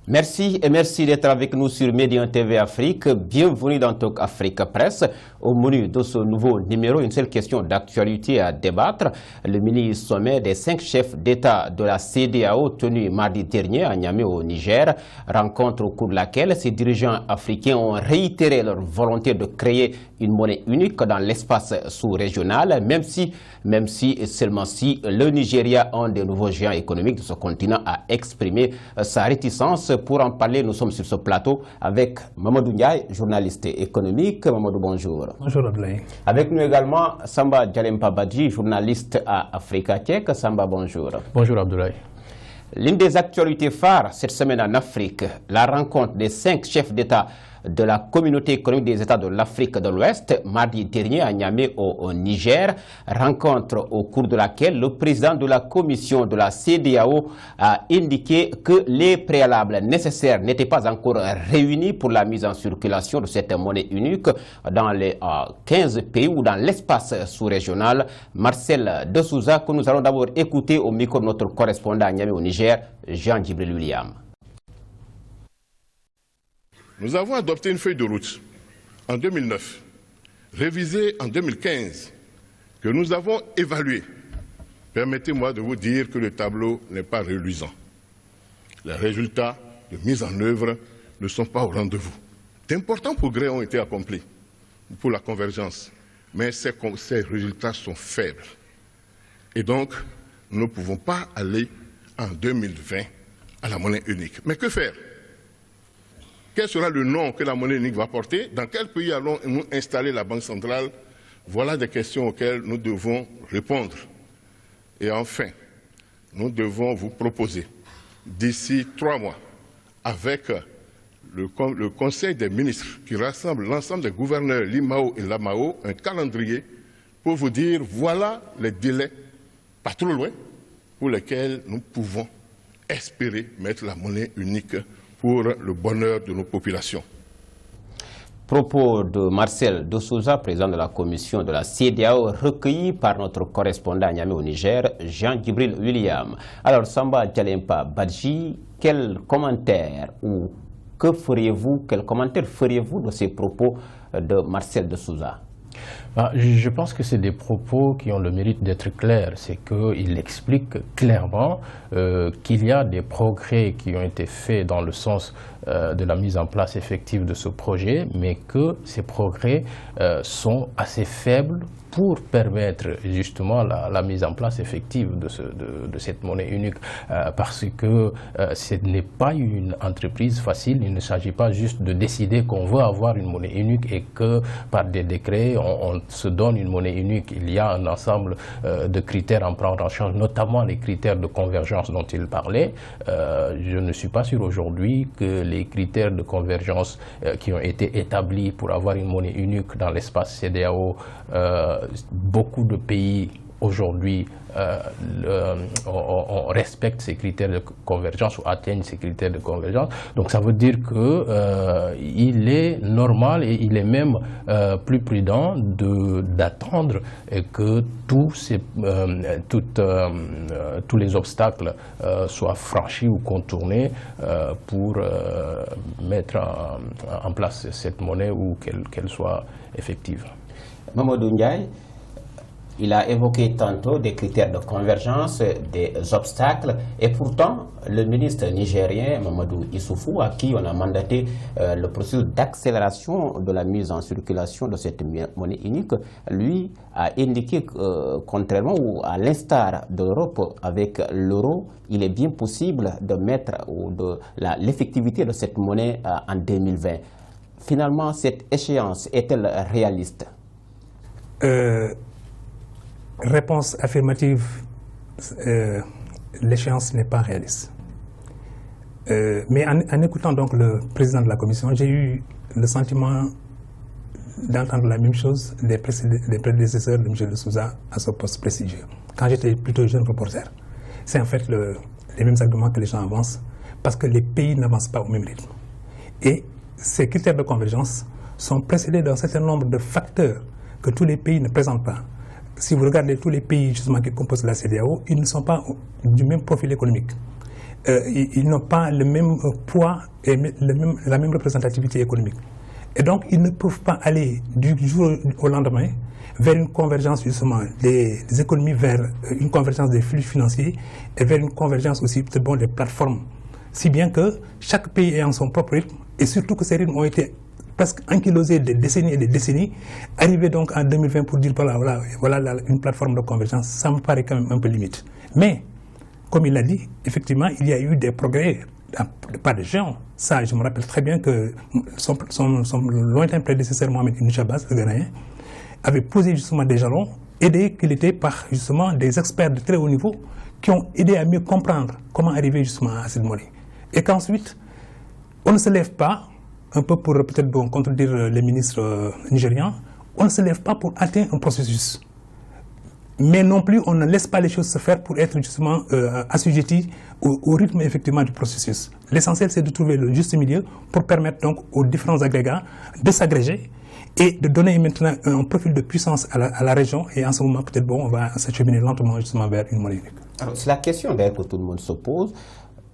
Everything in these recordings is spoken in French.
Merci et merci d'être avec nous sur Médian TV Afrique. Bienvenue dans Talk Afrique Presse. Au menu de ce nouveau numéro, une seule question d'actualité à débattre. Le mini-sommet des 5 chefs d'État de la CEDEAO tenu mardi dernier à Niamey au Niger, rencontre au cours de laquelle ces dirigeants africains ont réitéré leur volonté de créer une monnaie unique dans l'espace sous-régional, même si seulement si le Nigeria, un des nouveaux géants économiques de ce continent, a exprimé sa réticence. Pour en parler, nous sommes sur ce plateau avec Mamadou Ndiaye, journaliste économique. Mamadou, bonjour. Bonjour Abdoulaye. Avec nous également Samba Djalempa Badji, journaliste à Africa Tech. Samba, bonjour. Bonjour Abdoulaye. L'une des actualités phares cette semaine en Afrique, la rencontre des 5 chefs d'État de la communauté économique des États de l'Afrique de l'Ouest, mardi dernier à Niamey au Niger, rencontre au cours de laquelle le président de la commission de la CEDEAO a indiqué que les préalables nécessaires n'étaient pas encore réunis pour la mise en circulation de cette monnaie unique dans les 15 pays ou dans l'espace sous-régional. Marcel de Souza, que nous allons d'abord écouter au micro de notre correspondant à Niamey au Niger, Jean-Djibril William. Nous avons adopté une feuille de route en 2009, révisée en 2015, que nous avons évaluée. Permettez-moi de vous dire que le tableau n'est pas reluisant. Les résultats de mise en œuvre ne sont pas au rendez-vous. D'importants progrès ont été accomplis pour la convergence, mais ces résultats sont faibles. Et donc, nous ne pouvons pas aller en 2020 à la monnaie unique. Mais que faire ? Quel sera le nom que la monnaie unique va porter? Dans quel pays allons-nous installer la Banque centrale? Voilà des questions auxquelles nous devons répondre. Et enfin, nous devons vous proposer, d'ici 3 mois, avec le Conseil des ministres qui rassemble l'ensemble des gouverneurs l'IMAO et l'AMAO, un calendrier pour vous dire voilà les délais, pas trop loin, pour lesquels nous pouvons espérer mettre la monnaie unique pour le bonheur de nos populations. Propos de Marcel de Souza, président de la commission de la CEDEAO, recueilli par notre correspondant à Niamey au Niger, Jean-Djibril William. Alors, Samba Djalempa Badji, quel commentaire feriez-vous de ces propos de Marcel de Souza? Je pense que c'est des propos qui ont le mérite d'être clairs. C'est qu'il explique clairement qu'il y a des progrès qui ont été faits dans le sens de la mise en place effective de ce projet, mais que ces progrès sont assez faibles pour permettre justement la mise en place effective de cette monnaie unique, parce que ce n'est pas une entreprise facile. Il ne s'agit pas juste de décider qu'on veut avoir une monnaie unique et que par des décrets on se donne une monnaie unique. Il y a un ensemble de critères à prendre en charge, notamment les critères de convergence dont il parlait. Je ne suis pas sûr aujourd'hui que les critères de convergence qui ont été établis pour avoir une monnaie unique dans l'espace CEDEAO, beaucoup de pays aujourd'hui on respecte ces critères de convergence ou atteignent ces critères de convergence. Donc ça veut dire qu'il est normal et il est même plus prudent d'attendre que tous les obstacles soient franchis ou contournés pour mettre en place cette monnaie ou qu'elle soit effective. Mamadou Ndiaye, il a évoqué tantôt des critères de convergence, des obstacles, et pourtant le ministre nigérien Mamadou Issoufou, à qui on a mandaté le processus d'accélération de la mise en circulation de cette monnaie unique, lui a indiqué que contrairement ou à l'instar de l'Europe avec l'euro, il est bien possible de mettre l'effectivité de cette monnaie en 2020. Finalement, cette échéance est-elle réaliste? Réponse affirmative, l'échéance n'est pas réaliste. Mais en écoutant donc le président de la commission, j'ai eu le sentiment d'entendre la même chose des prédécesseurs de M. de Souza à ce poste prestigieux. Quand j'étais plutôt jeune reporter, c'est en fait les mêmes arguments que les gens avancent, parce que les pays n'avancent pas au même rythme. Et ces critères de convergence sont précédés d'un certain nombre de facteurs que tous les pays ne présentent pas. Si vous regardez tous les pays justement qui composent la CEDEAO, ils ne sont pas du même profil économique. ils n'ont pas le même poids et la même représentativité économique. Et donc, ils ne peuvent pas aller du jour au lendemain vers une convergence justement des économies, vers une convergence des flux financiers et vers une convergence aussi peut-être bon, des plateformes. Si bien que chaque pays est en son propre rythme et surtout que ces rythmes ont été presque ankylosés des décennies et des décennies. Arriver donc en 2020 pour dire voilà une plateforme de convergence, ça me paraît quand même un peu limite. Mais, comme il l'a dit, effectivement, il y a eu des progrès, pas de géants. Ça, je me rappelle très bien que son lointain prédécesseur, Mohamed Ibn Chabas, le Ghanéen, avait posé justement des jalons, aidé qu'il était par justement des experts de très haut niveau qui ont aidé à mieux comprendre comment arriver justement à cette monnaie. Et qu'ensuite, on ne se lève pas, un peu pour peut-être contredire les ministres nigérians, on ne se lève pas pour atteindre un processus. Mais non plus, on ne laisse pas les choses se faire pour être justement assujettis au rythme effectivement du processus. L'essentiel, c'est de trouver le juste milieu pour permettre donc aux différents agrégats de s'agréger et de donner maintenant un profil de puissance à la région. Et en ce moment, peut-être on va s'acheminer lentement justement vers une monnaie unique. Alors, c'est la question d'ailleurs que tout le monde se pose.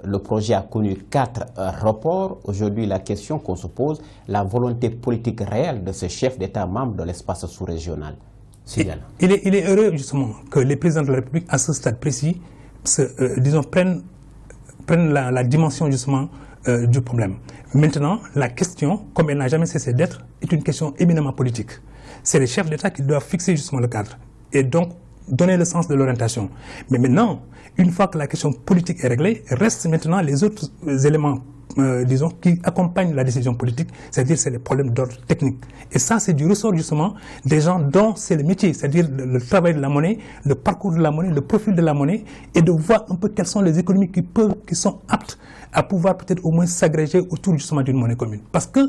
Le projet a connu 4 reports. Aujourd'hui, la question qu'on se pose, la volonté politique réelle de ces chefs d'État membres de l'espace sous-régional. Il est heureux justement que les présidents de la République, à ce stade précis, prennent la dimension justement du problème. Maintenant, la question, comme elle n'a jamais cessé d'être, est une question éminemment politique. C'est les chefs d'État qui doivent fixer justement le cadre et donc donner le sens de l'orientation. Mais maintenant, une fois que la question politique est réglée, restent maintenant les autres éléments, disons, qui accompagnent la décision politique, c'est-à-dire c'est les problèmes d'ordre technique. Et ça, c'est du ressort justement des gens dont c'est le métier, c'est-à-dire le travail de la monnaie, le parcours de la monnaie, le profil de la monnaie, et de voir un peu quelles sont les économies qui sont aptes à pouvoir peut-être au moins s'agréger autour justement d'une monnaie commune. Parce que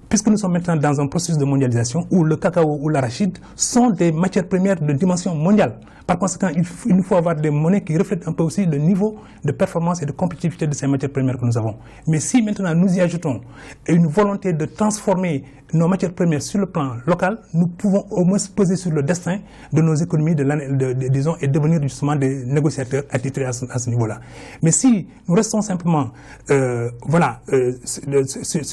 puisque nous sommes maintenant dans un processus de mondialisation où le cacao ou l'arachide sont des matières premières de dimension mondiale. Par conséquent, il nous faut avoir des monnaies qui reflètent un peu aussi le niveau de performance et de compétitivité de ces matières premières que nous avons. Mais si maintenant nous y ajoutons une volonté de transformer nos matières premières sur le plan local, nous pouvons au moins se poser sur le destin de nos économies disons, et devenir justement des négociateurs attitrés à ce niveau-là. Mais si nous restons simplement sur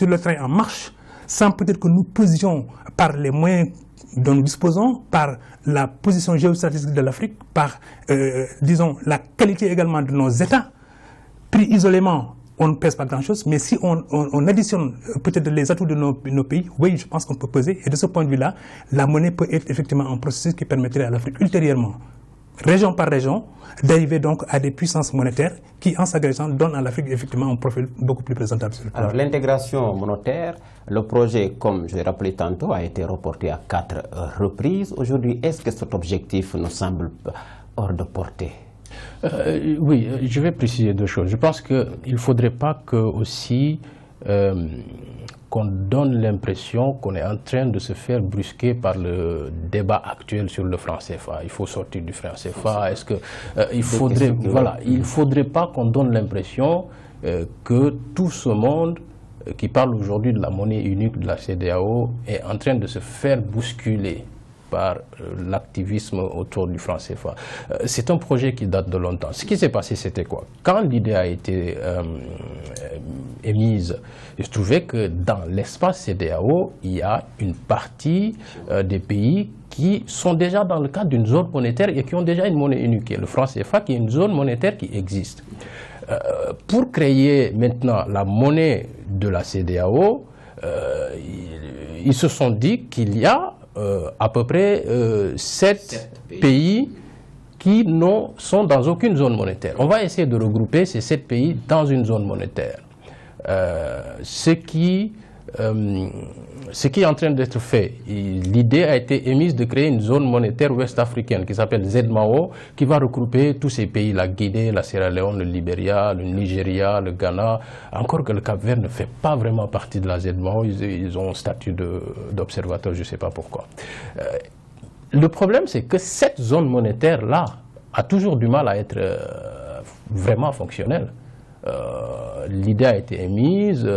le train en marche, sans peut-être que nous posions par les moyens dont nous disposons, par la position géostratégique de l'Afrique, par, disons, la qualité également de nos États, pris isolément, on ne pèse pas grand-chose, mais si on additionne peut-être les atouts de nos pays, oui, je pense qu'on peut peser. Et de ce point de vue-là, la monnaie peut être effectivement un processus qui permettrait à l'Afrique ultérieurement, région par région, d'arriver donc à des puissances monétaires qui, en s'agrégeant, donnent à l'Afrique effectivement un profil beaucoup plus présentable. Alors, l'intégration monétaire, le projet, comme je l'ai rappelé tantôt, a été reporté à 4 reprises. Aujourd'hui, est-ce que cet objectif nous semble hors de portée? Oui, je vais préciser 2 choses. Je pense qu'il ne faudrait pas que aussi qu'on donne l'impression qu'on est en train de se faire brusquer par le débat actuel sur le franc CFA. Il faut sortir du franc CFA. Est-ce que il faudrait pas qu'on donne l'impression que tout ce monde qui parle aujourd'hui de la monnaie unique de la CEDEAO est en train de se faire bousculer par l'activisme autour du franc CFA. C'est un projet qui date de longtemps. Ce qui s'est passé, c'était quoi? Quand l'idée a été émise, il se trouvait que dans l'espace CEDEAO, il y a une partie des pays qui sont déjà dans le cadre d'une zone monétaire et qui ont déjà une monnaie unique, le franc CFA, qui est une zone monétaire qui existe. Pour créer maintenant la monnaie de la CEDEAO, ils se sont dit qu'il y a à peu près 7 pays qui sont dans aucune zone monétaire. On va essayer de regrouper ces 7 pays dans une zone monétaire. Ce qui est en train d'être fait. L'idée a été émise de créer une zone monétaire ouest-africaine qui s'appelle ZMAO, qui va regrouper tous ces pays, la Guinée, la Sierra Leone, le Libéria, le Nigeria, le Ghana. Encore que le Cap-Vert ne fait pas vraiment partie de la ZMAO, ils ont un statut d'observateur, je ne sais pas pourquoi. Le problème, c'est que cette zone monétaire-là a toujours du mal à être vraiment fonctionnelle. l'idée a été émise,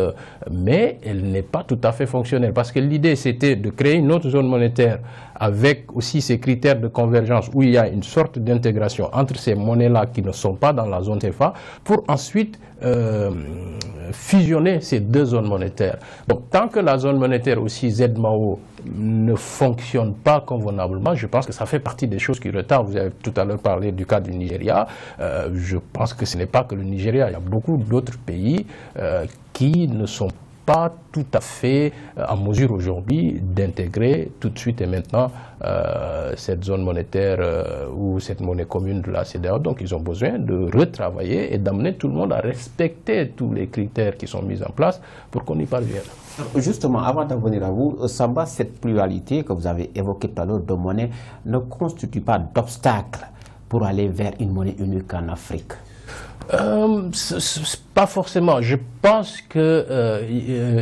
mais elle n'est pas tout à fait fonctionnelle. Parce que l'idée, c'était de créer une autre zone monétaire avec aussi ces critères de convergence où il y a une sorte d'intégration entre ces monnaies-là qui ne sont pas dans la zone CFA pour ensuite fusionner ces deux zones monétaires. Donc, tant que la zone monétaire aussi ZMAO ne fonctionne pas convenablement, je pense que ça fait partie des choses qui retardent. Vous avez tout à l'heure parlé du cas du Nigeria. Je pense que ce n'est pas que le Nigeria, il y a beaucoup d'autres pays qui ne sont pas tout à fait en mesure aujourd'hui d'intégrer tout de suite et maintenant cette zone monétaire ou cette monnaie commune de la CEDEAO. Donc ils ont besoin de retravailler et d'amener tout le monde à respecter tous les critères qui sont mis en place pour qu'on y parvienne. Justement, avant d'en venir à vous, Samba, cette pluralité que vous avez évoquée tout à l'heure de monnaie ne constitue pas d'obstacle pour aller vers une monnaie unique en Afrique? Pas forcément. Je pense que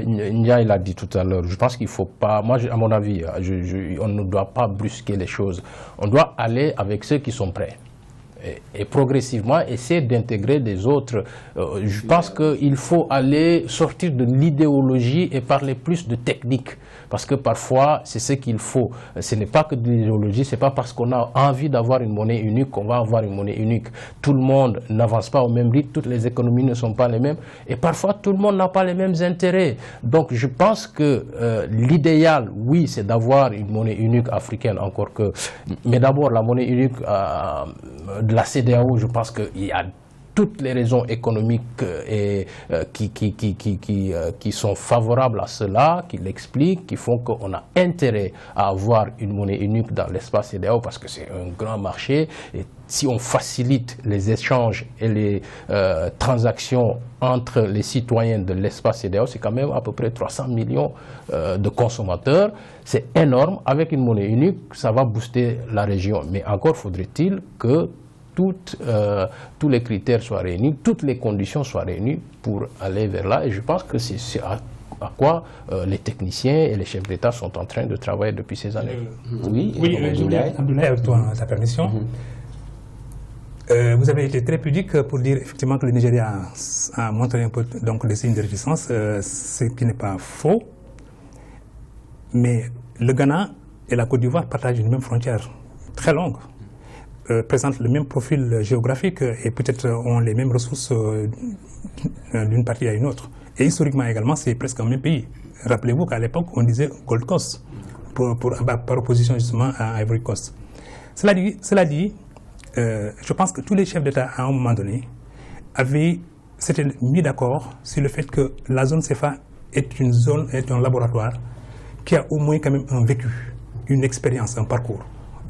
Nia l'a dit tout à l'heure. Je pense qu'il faut pas. Moi, à mon avis, on ne doit pas brusquer les choses. On doit aller avec ceux qui sont prêts et progressivement essayer d'intégrer des autres. Je pense qu'il faut aller sortir de l'idéologie et parler plus de technique. Parce que parfois, c'est ce qu'il faut. Ce n'est pas que de l'idéologie, ce n'est pas parce qu'on a envie d'avoir une monnaie unique qu'on va avoir une monnaie unique. Tout le monde n'avance pas au même rythme, toutes les économies ne sont pas les mêmes. Et parfois, tout le monde n'a pas les mêmes intérêts. Donc, je pense que l'idéal, oui, c'est d'avoir une monnaie unique africaine, encore que... Mais d'abord, la monnaie unique de la CEDEAO, je pense qu'il y a toutes les raisons économiques qui sont favorables à cela, qui l'expliquent, qui font qu'on a intérêt à avoir une monnaie unique dans l'espace CEDEAO parce que c'est un grand marché. Et si on facilite les échanges et les transactions entre les citoyens de l'espace CEDEAO, c'est quand même à peu près 300 millions de consommateurs. C'est énorme. Avec une monnaie unique, ça va booster la région. Mais encore faudrait-il que tous les critères soient réunis, toutes les conditions soient réunies pour aller vers là. Et je pense que c'est à quoi les techniciens et les chefs d'État sont en train de travailler depuis ces années. Oui, Abdoulaye, avec ta permission. Vous avez été très pudique pour dire effectivement que le Nigeria a montré un peu donc, des signes de réticence, ce qui n'est pas faux. Mais le Ghana et la Côte d'Ivoire partagent une même frontière très longue. Présentent le même profil géographique et peut-être ont les mêmes ressources d'une partie à une autre. Et historiquement également, c'est presque un même pays. Rappelez-vous qu'à l'époque, on disait Gold Coast, par opposition justement à Ivory Coast. Cela dit, je pense que tous les chefs d'État, à un moment donné, s'étaient mis d'accord sur le fait que la zone CFA est un laboratoire qui a au moins quand même un vécu, une expérience, un parcours.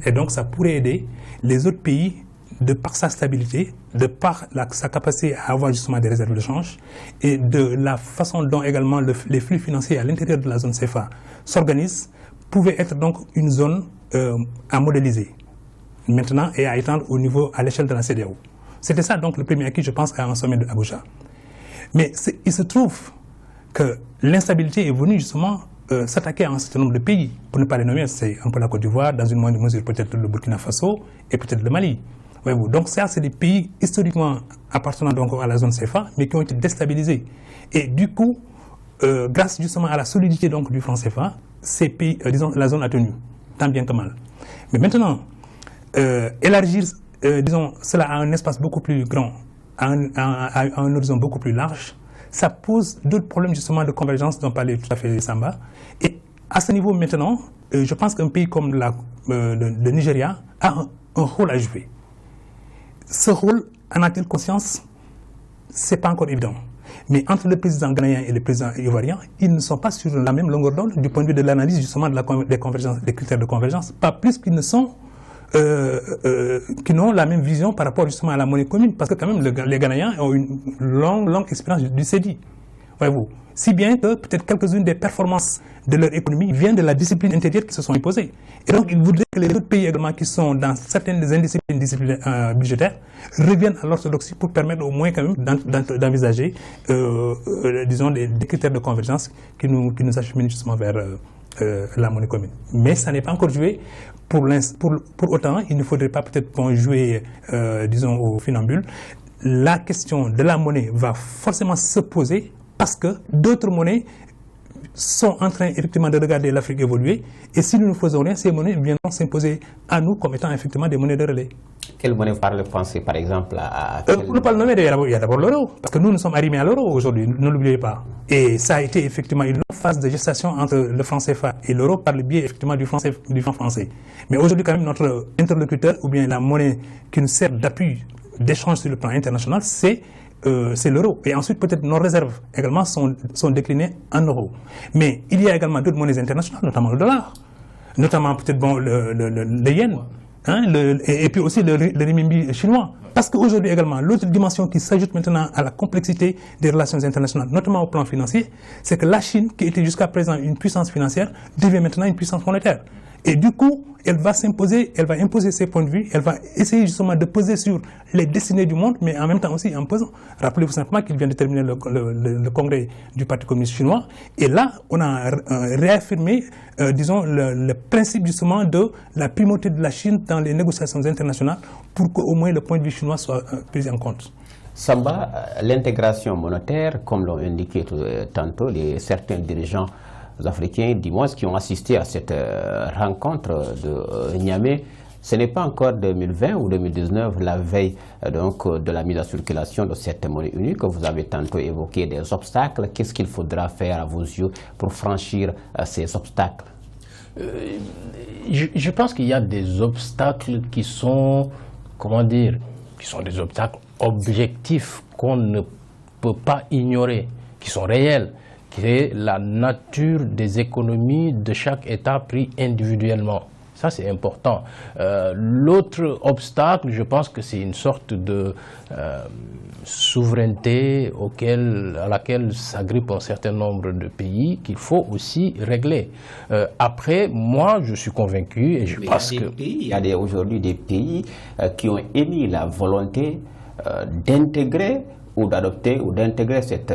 Et donc, ça pourrait aider les autres pays, de par sa stabilité, de par sa capacité à avoir justement des réserves de change et de la façon dont également les flux financiers à l'intérieur de la zone CFA s'organisent, pouvait être donc une zone à modéliser maintenant et à étendre à l'échelle de la CEDEAO. C'était ça donc le premier acquis, je pense, à un sommet de Abuja. Mais il se trouve que l'instabilité est venue justement s'attaquer à un certain nombre de pays. Pour ne pas les nommer, c'est un peu la Côte d'Ivoire, dans une moindre mesure peut-être le Burkina Faso et peut-être le Mali. Donc ça, c'est des pays historiquement appartenant donc à la zone CFA, mais qui ont été déstabilisés. Et du coup, grâce justement à la solidité donc du franc CFA, ces pays, disons, la zone a tenu, tant bien que mal. Mais maintenant, élargir, disons, cela à un espace beaucoup plus grand, à un horizon beaucoup plus large, ça pose d'autres problèmes justement de convergence dont parlait tout à fait Samba. Et à ce niveau maintenant, je pense qu'un pays comme le Nigeria a un rôle à jouer. Ce rôle, en a-t-il conscience? Ce n'est pas encore évident. Mais entre le président ghanéen et le président ivoirien, ils ne sont pas sur la même longueur d'onde du point de vue de l'analyse justement des critères de convergence, pas plus qu'ils ne sont qui n'ont la même vision par rapport justement à la monnaie commune, parce que quand même les Ghanéens ont une longue expérience du CEDI. Voyez-vous, si bien que peut-être quelques-unes des performances de leur économie viennent de la discipline intérieure qui se sont imposées. Et donc ils voudraient que les autres pays également qui sont dans certaines indisciplines budgétaires reviennent à l'orthodoxie pour permettre au moins quand même d'envisager, disons, des critères de convergence qui nous acheminent justement vers la monnaie commune. Mais ça n'est pas encore joué. Pour autant, il ne faudrait pas peut-être jouer, disons, au funambule. la question de la monnaie va forcément se poser parce que d'autres monnaies sont en train effectivement de regarder l'Afrique évoluer, et si nous ne faisons rien, ces monnaies viendront s'imposer à nous comme étant effectivement des monnaies de relais. Quelle monnaie vous parlez français, par exemple Pour ne pas le nommer, il y a d'abord l'euro, parce que nous sommes arrimés à l'euro aujourd'hui, ne l'oubliez pas. Et ça a été effectivement une longue phase de gestation entre le franc CFA et l'euro par le biais effectivement du franc français. Mais aujourd'hui quand même notre interlocuteur, ou bien la monnaie qui nous sert d'appui d'échange sur le plan international, c'est l'euro. Et ensuite, peut-être nos réserves également sont déclinées en euros. Mais il y a également d'autres monnaies internationales, notamment le dollar, notamment peut-être le yen, hein, et puis aussi le renminbi chinois. Parce qu'aujourd'hui également, l'autre dimension qui s'ajoute maintenant à la complexité des relations internationales, notamment au plan financier, c'est que la Chine, qui était jusqu'à présent une puissance financière, devient maintenant une puissance monétaire. Et du coup, elle va s'imposer, elle va imposer ses points de vue, elle va essayer justement de peser sur les destinées du monde, mais en même temps aussi en pesant. Rappelez-vous simplement qu'il vient de terminer le congrès du Parti communiste chinois, et là, on a réaffirmé, disons, le principe justement de la primauté de la Chine dans les négociations internationales pour qu'au moins le point de vue chinois soit pris en compte. Samba, l'intégration monétaire, comme l'ont indiqué tantôt certains dirigeants africains, du moins, qui ont assisté à cette rencontre de Niamey, ce n'est pas encore 2020 ou 2019, la veille donc, de la mise en circulation de cette monnaie unique. Vous avez tantôt évoqué des obstacles. Qu'est-ce qu'il faudra faire à vos yeux pour franchir ces obstacles? Je pense qu'il y a des obstacles qui sont, comment dire, qui sont des obstacles objectifs qu'on ne peut pas ignorer, qui sont réels, qui est la nature des économies de chaque État pris individuellement. Ça, c'est important. L'autre obstacle, je pense que c'est une sorte de souveraineté à laquelle s'agrippe un certain nombre de pays qu'il faut aussi régler. Après, moi, je suis convaincu et je pense que... Il y a aujourd'hui des pays qui ont émis la volonté d'intégrer ou d'adopter ou d'intégrer cet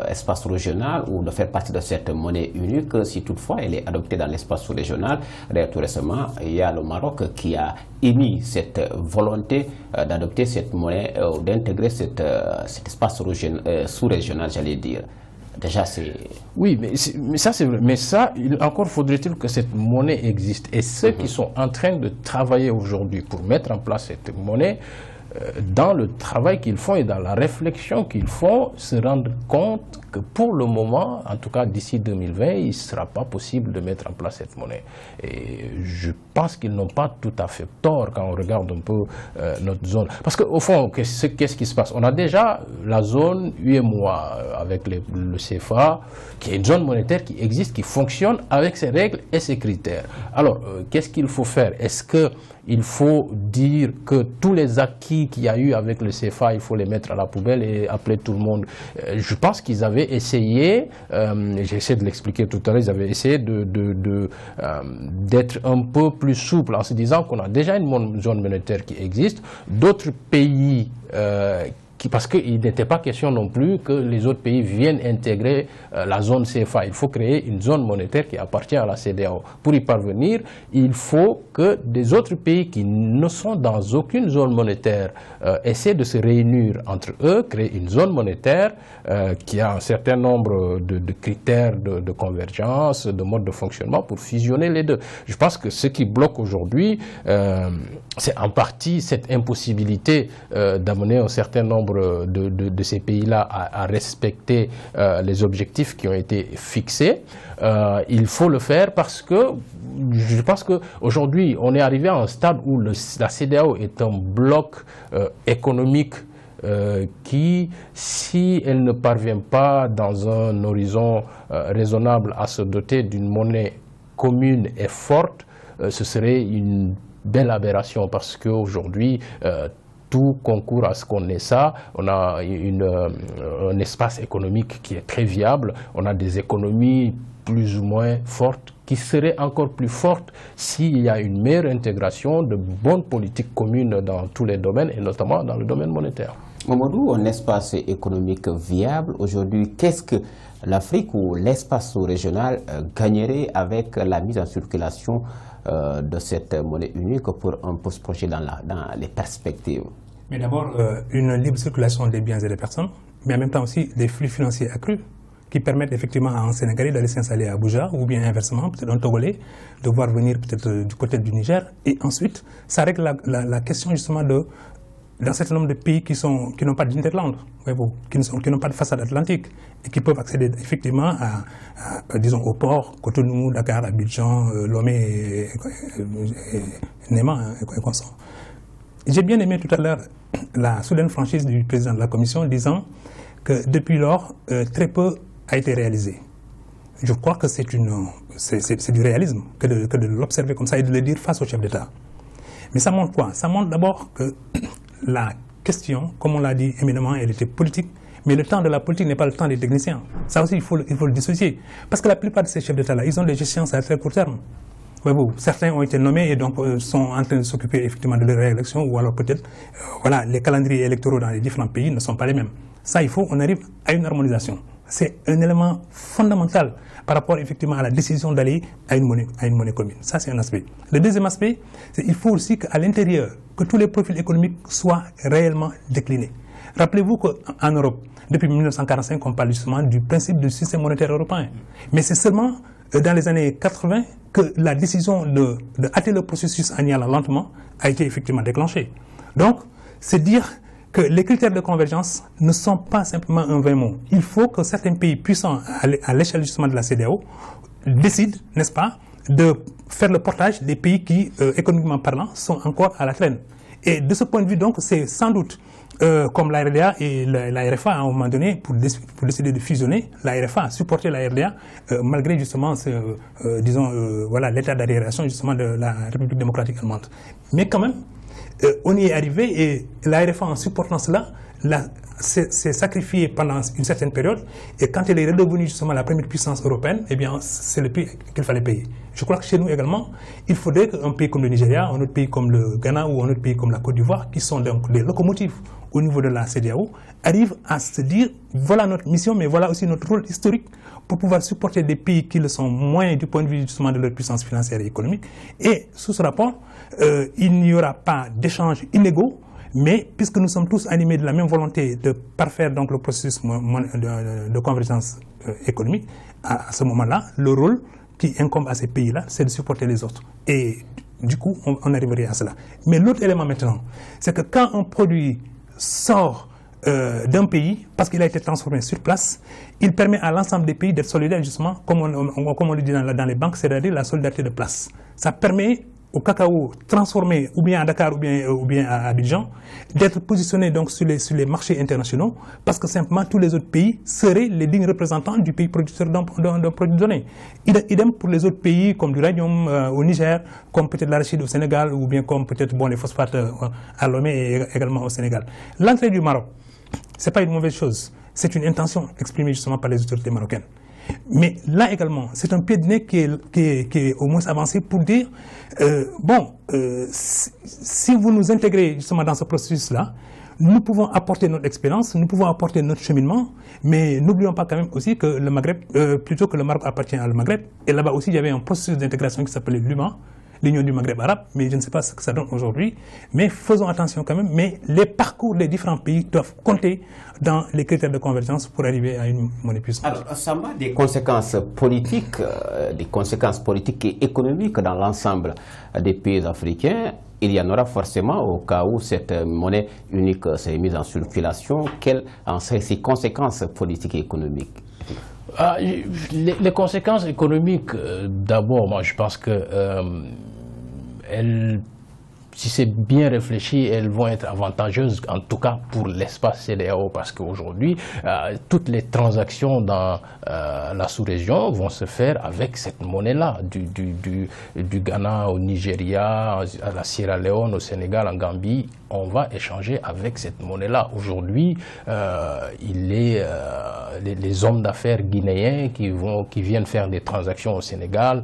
espace régional ou de faire partie de cette monnaie unique si toutefois elle est adoptée dans l'espace régional. Tout récemment, il y a le Maroc qui a émis cette volonté d'adopter cette monnaie ou d'intégrer cet espace sous-régional, j'allais dire. Déjà, c'est... Oui, mais ça, c'est vrai. Mais ça, encore faudrait-il que cette monnaie existe. Et ceux qui sont en train de travailler aujourd'hui pour mettre en place cette monnaie, dans le travail qu'ils font et dans la réflexion qu'ils font, se rendre compte que pour le moment, en tout cas d'ici 2020, il ne sera pas possible de mettre en place cette monnaie. Et je pense qu'ils n'ont pas tout à fait tort quand on regarde un peu notre zone. Parce qu'au fond, qu'est-ce qui se passe? On a déjà la zone UEMOA avec le CFA, qui est une zone monétaire qui existe, qui fonctionne avec ses règles et ses critères. Alors, qu'est-ce qu'il faut faire? Est-ce qu'il faut dire que tous les acquis qu'il y a eu avec le CFA, il faut les mettre à la poubelle et appeler tout le monde? Je pense qu'ils avaient essayé, j'ai essayé de l'expliquer tout à l'heure, ils avaient essayé d'être un peu plus souple en se disant qu'on a déjà une zone monétaire qui existe, d'autres pays parce qu'il n'était pas question non plus que les autres pays viennent intégrer la zone CFA. Il faut créer une zone monétaire qui appartient à la CEDEAO. Pour y parvenir, il faut que des autres pays qui ne sont dans aucune zone monétaire essaient de se réunir entre eux, créer une zone monétaire qui a un certain nombre de critères de convergence, de modes de fonctionnement pour fusionner les deux. Je pense que ce qui bloque aujourd'hui, c'est en partie cette impossibilité d'amener un certain nombre de ces pays-là à respecter les objectifs qui ont été fixés. Il faut le faire parce que je pense qu'aujourd'hui, on est arrivé à un stade où la CEDEAO est un bloc économique qui, si elle ne parvient pas dans un horizon raisonnable à se doter d'une monnaie commune et forte, ce serait une belle aberration parce qu'aujourd'hui, tout concourt à ce qu'on ait ça. On a un espace économique qui est très viable. On a des économies plus ou moins fortes qui seraient encore plus fortes s'il y a une meilleure intégration de bonnes politiques communes dans tous les domaines et notamment dans le domaine monétaire. Mamadou, un espace économique viable, aujourd'hui, qu'est-ce que l'Afrique ou l'espace sous-régional gagnerait avec la mise en circulation de cette monnaie unique pour un peu se projeter dans les perspectives? Mais d'abord, une libre circulation des biens et des personnes, mais en même temps aussi des flux financiers accrus qui permettent effectivement à un Sénégalais d'aller s'installer à Abuja ou bien inversement, peut-être un Togolais, de voir venir peut-être du côté du Niger. Et ensuite, ça règle la question justement d'un certain nombre de pays qui n'ont pas d'interland, qui n'ont pas de façade atlantique et qui peuvent accéder effectivement disons, aux ports, Cotonou, Dakar, Abidjan, Lomé et Néma et consorts. J'ai bien aimé tout à l'heure la soudaine franchise du président de la Commission disant que depuis lors, très peu a été réalisé. Je crois que c'est du réalisme que de l'observer comme ça et de le dire face au chef d'État. Mais ça montre quoi? Ça montre d'abord que la question, comme on l'a dit éminemment, elle était politique, mais le temps de la politique n'est pas le temps des techniciens. Ça aussi, il faut le dissocier. Parce que la plupart de ces chefs d'État-là, ils ont des gestions à très court terme. Certains ont été nommés et donc sont en train de s'occuper effectivement de leur réélection, ou alors peut-être, voilà, les calendriers électoraux dans les différents pays ne sont pas les mêmes. Ça, on arrive à une harmonisation. C'est un élément fondamental par rapport effectivement à la décision d'aller à une monnaie commune. Ça, c'est un aspect. Le deuxième aspect, c'est qu'il faut aussi qu'à l'intérieur, que tous les profils économiques soient réellement déclinés. Rappelez-vous qu'en Europe, depuis 1945, on parle justement du principe du système monétaire européen. Mais c'est seulement dans les années 80 que la décision de hâter le processus en y allant lentement a été effectivement déclenchée. Donc, c'est dire que les critères de convergence ne sont pas simplement un vain mot. Il faut que certains pays puissants, à l'échelle justement de la CEDEAO, décident, n'est-ce pas, de faire le portage des pays qui, économiquement parlant, sont encore à la traîne. Et de ce point de vue, donc, c'est sans doute, comme la RDA et la RFA, à un moment donné, pour décider de fusionner, la RFA a supporté la RDA, malgré justement, voilà, l'état d'arriération justement de la République démocratique allemande. Mais quand même, on y est arrivé et la RFA, en supportant cela, s'est sacrifiée pendant une certaine période. Et quand elle est redevenue justement la première puissance européenne, eh bien, c'est le prix qu'il fallait payer. Je crois que chez nous également, il faudrait qu'un pays comme le Nigeria, un autre pays comme le Ghana ou un autre pays comme la Côte d'Ivoire, qui sont donc des locomotives au niveau de la CEDEAO, arrivent à se dire, voilà notre mission, mais voilà aussi notre rôle historique pour pouvoir supporter des pays qui le sont moins du point de vue justement de leur puissance financière et économique. Et sous ce rapport, il n'y aura pas d'échanges illégaux, mais puisque nous sommes tous animés de la même volonté de parfaire donc le processus de convergence économique, à ce moment-là, le rôle qui incombe à ces pays-là, c'est de supporter les autres. Et du coup, on arriverait à cela. Mais l'autre élément maintenant, c'est que quand un produit sort d'un pays, parce qu'il a été transformé sur place, il permet à l'ensemble des pays d'être solidaires, justement, comme on le dit dans les banques, c'est-à-dire la solidarité de place. Ça permet au cacao transformé, ou bien à Dakar, ou bien à Abidjan, d'être positionné donc sur les marchés internationaux, parce que simplement tous les autres pays seraient les dignes représentants du pays producteur d'un produit donné. Idem pour les autres pays comme l'uranium au Niger, comme peut-être l'arachide au Sénégal, ou bien comme peut-être les phosphates à Lomé et également au Sénégal. L'entrée du Maroc, ce n'est pas une mauvaise chose, c'est une intention exprimée justement par les autorités marocaines. Mais là également, c'est un pied de nez qui est au moins avancé pour dire, si vous nous intégrez justement dans ce processus-là, nous pouvons apporter notre expérience, nous pouvons apporter notre cheminement, mais n'oublions pas quand même aussi que le Maghreb, plutôt que le Maroc appartient à le Maghreb, et là-bas aussi il y avait un processus d'intégration qui s'appelait l'UMA, l'Union du Maghreb arabe, mais je ne sais pas ce que ça donne aujourd'hui. Mais faisons attention quand même, mais les parcours des différents pays doivent compter dans les critères de convergence pour arriver à une monnaie puissante. Alors, ça a des conséquences politiques et économiques dans l'ensemble des pays africains. Il y en aura forcément au cas où cette monnaie unique s'est mise en circulation. Quelles en seraient ses conséquences politiques et économiques? Les conséquences économiques, d'abord, moi je pense que si c'est bien réfléchi, elles vont être avantageuses, en tout cas pour l'espace CEDEAO, parce qu'aujourd'hui, toutes les transactions dans la sous-région vont se faire avec cette monnaie-là, du Ghana au Nigeria, à la Sierra Leone, au Sénégal, en Gambie. On va échanger avec cette monnaie-là. Aujourd'hui, les hommes d'affaires guinéens qui viennent faire des transactions au Sénégal,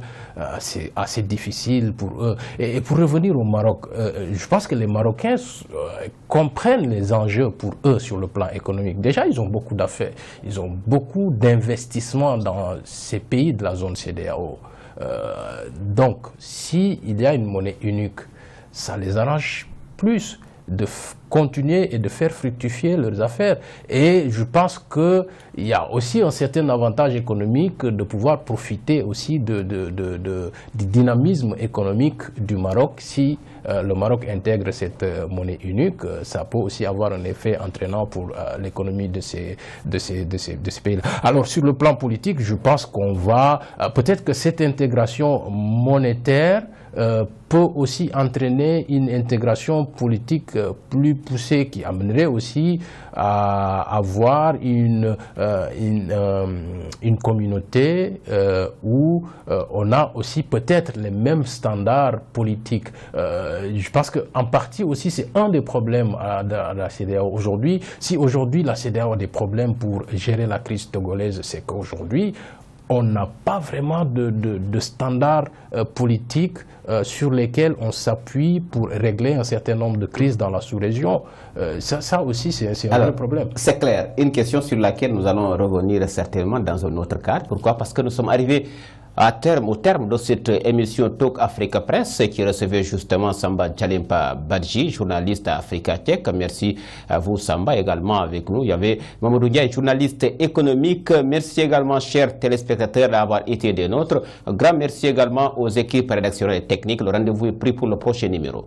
c'est assez difficile pour eux. Et pour revenir au Maroc, je pense que les Marocains comprennent les enjeux pour eux sur le plan économique. Déjà, ils ont beaucoup d'affaires, ils ont beaucoup d'investissements dans ces pays de la zone CEDEAO. Donc, s'il y a une monnaie unique, ça les arrange plus de continuer et de faire fructifier leurs affaires. Et je pense qu'il y a aussi un certain avantage économique de pouvoir profiter aussi du dynamisme économique du Maroc. Si le Maroc intègre cette monnaie unique, ça peut aussi avoir un effet entraînant pour l'économie de ces pays-là. Alors sur le plan politique, je pense qu'on va, peut-être que cette intégration monétaire peut aussi entraîner une intégration politique plus poussée qui amènerait aussi à avoir une communauté où on a aussi peut-être les mêmes standards politiques. Je pense qu'en partie aussi c'est un des problèmes de la CEDEAO aujourd'hui. Si aujourd'hui la CEDEAO a des problèmes pour gérer la crise togolaise, c'est qu'aujourd'hui on n'a pas vraiment de standards politiques sur lesquels on s'appuie pour régler un certain nombre de crises dans la sous-région. Ça aussi, c'est un vrai problème. C'est clair. Une question sur laquelle nous allons revenir certainement dans un autre cadre. Pourquoi? Parce que nous sommes arrivés au terme de cette émission Talk Africa Press qui recevait justement Samba Djalimpa Badji, journaliste à Africa Tech. Merci à vous Samba, également avec nous. Il y avait Mamadou Ndiaye, journaliste économique. Merci également, chers téléspectateurs, d'avoir été des nôtres. Grand merci également aux équipes rédactionnelles et techniques. Le rendez-vous est pris pour le prochain numéro.